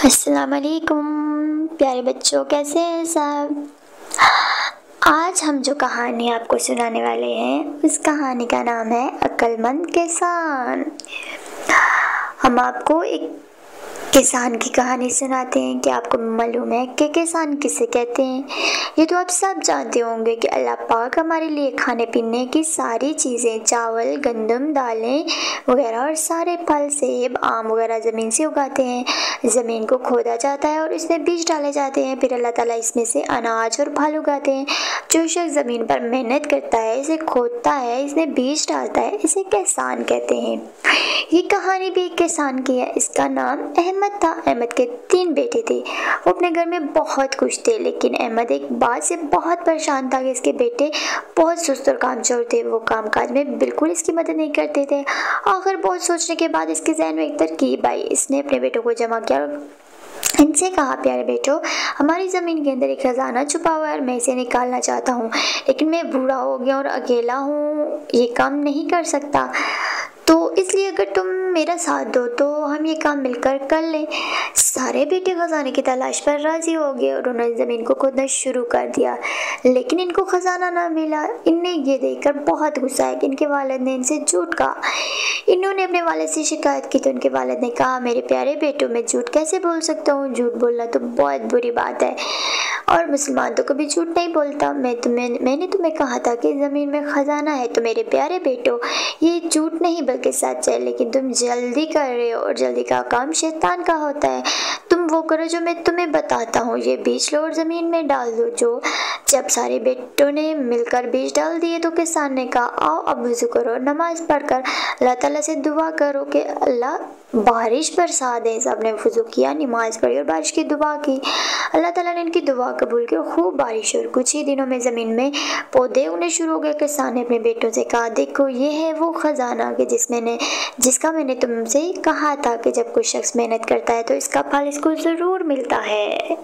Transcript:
अस्सलाम वालेकुम प्यारे बच्चों, कैसे हैं सब। आज हम जो कहानी आपको सुनाने वाले हैं उस कहानी का नाम है अक्लमंद किसान। हम आपको एक किसान की कहानी सुनाते हैं कि आपको मालूम है कि किसान किसे कहते हैं। ये तो आप सब जानते होंगे कि अल्लाह पाक हमारे लिए खाने पीने की सारी चीज़ें, चावल, गंदम, दालें वगैरह और सारे फल, सेब, आम वगैरह ज़मीन से उगाते हैं। ज़मीन को खोदा जाता है और इसमें बीज डाले जाते हैं। फिर अल्लाह ताला इसमें से अनाज और फल उगाते हैं। जो शख्स ज़मीन पर मेहनत करता है, इसे खोदता है, इसमें बीज डालता है, इसे किसान कहते हैं। ये कहानी भी एक किसान की है। इसका नाम अहमद था। अहमद के 3 बेटे थे। वो अपने घर में बहुत खुश थे, लेकिन अहमद एक बात से बहुत परेशान था कि इसके बेटे बहुत सुस्त और कामचोर थे। वो कामकाज में बिल्कुल इसकी मदद नहीं करते थे। आखिर बहुत सोचने के बाद इसके जहन में एक तरकीब आई। इसने अपने बेटों को जमा किया और इनसे कहा, प्यारे बेटो, हमारी ज़मीन के अंदर एक खजाना छुपा हुआ है और मैं इसे निकालना चाहता हूँ, लेकिन मैं बूढ़ा हो गया और अकेला हूँ, ये काम नहीं कर सकता। तो इसलिए अगर तुम मेरा साथ दो तो हम ये काम मिलकर कर लें। सारे बेटे खजाने की तलाश पर राजी हो गए और उन्होंने ज़मीन को खोदना शुरू कर दिया, लेकिन इनको खजाना ना मिला। इन्हें ये देखकर बहुत गुस्सा है कि इनके वालिद ने इनसे झूठ कहा। इन्होंने अपने वालिद से शिकायत की तो उनके वालिद ने कहा, मेरे प्यारे बेटों, मैं झूठ कैसे बोल सकता हूँ? झूठ बोलना तो बहुत बुरी बात है और मुसलमान तो कभी झूठ नहीं बोलता। मैंने तुम्हें कहा था कि ज़मीन में खजाना है। तो मेरे प्यारे बेटो, ये झूठ नहीं बल्कि सच है, लेकिन तुम जल्दी कर रहे हो और जल्दी का काम शैतान का होता है। तुम वो करो जो मैं तुम्हें बताता हूँ। ये बीज लो और ज़मीन में डाल दो। जब सारे बेटों ने मिलकर बीज डाल दिए तो किसान ने कहा, आओ अब वज़ू करो, नमाज पढ़कर अल्लाह ताला से दुआ करो कि अल्लाह बारिश बरसा दे। सबने वज़ू किया, नमाज पढ़ी और बारिश की दुआ की। अल्लाह ताला ने इनकी दुआ कबूल की और खूब बारिश और कुछ ही दिनों में ज़मीन में पौधे उगने शुरू हो गए। किसान ने अपने बेटों से कहा, देखो ये है वो खजाना कि जिसका मैंने तुमसे कहा था कि जब कोई शख्स मेहनत करता है तो इसका फल इसको ज़रूर मिलता है।